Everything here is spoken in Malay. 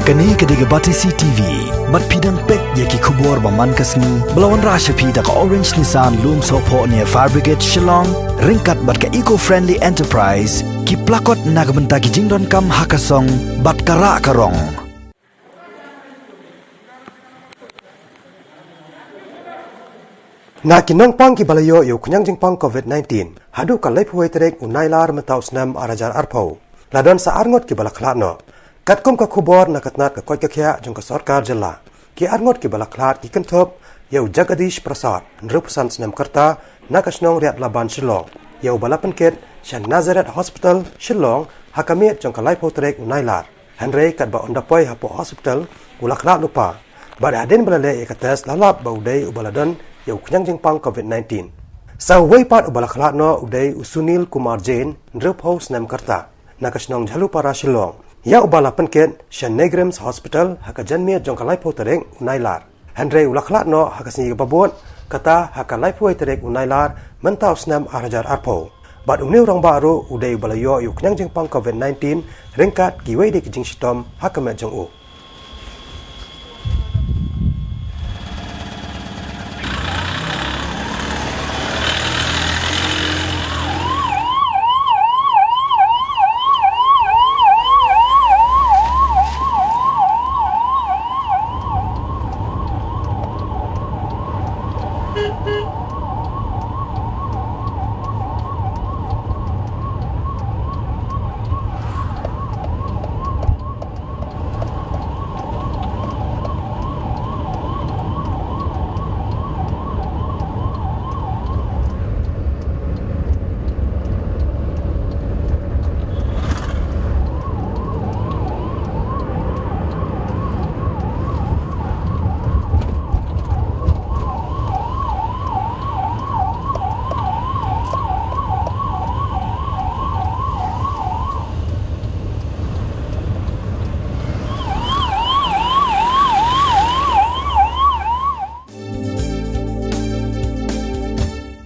Kani kediga batisi TV, mat pidang pek yaki kubur baman kasni, belawan rasha pida ka Orange Nissan Loom Sopo near Fire Brigade Shillong, ringkat bat ka eco-friendly enterprise, ki plakot nagbenta ki jingdon kam hakasong, bat kara karong. Na Khnang ki balayo yu Khniang Jingpang COVID-19, hadu ka lep huay terek unailar mentau snam arajar arpau, ladon sa arngot ki bala Khlad no. Katkom ka khubor na katnat ka koi ka khya jong ka sarkar jilla ki arngot ki bala Khlad ki kentop yau Jagadish Prasad nrupusan snam karta na kasnong riat laban Shillong yau bala penket shan Nazareth Hospital Shillong hakamit jong ka lep huay terek unailar hanrei kat ba ondapoi hapo hospital ula Khlad lupa bad aden bala le ikates lalap ba udai ubaladon yau Khniang Jingpang COVID-19 sa way pat ubala Khlad no udai Usunil Kumar Jain nrup ho snam karta na kasnong jalu para Shillong ya ubala penket shan Negrims Hospital haka janmia jong kalai po tereng unailar Henry ula Khlad no haka sini babot kata haka lai po tereng unailar mentau snam arajar arpo bad uniu rong baru udai ubala yo yu Khniang Jingpang COVID-19 ringkat giwei de kijing shitom haka me jong u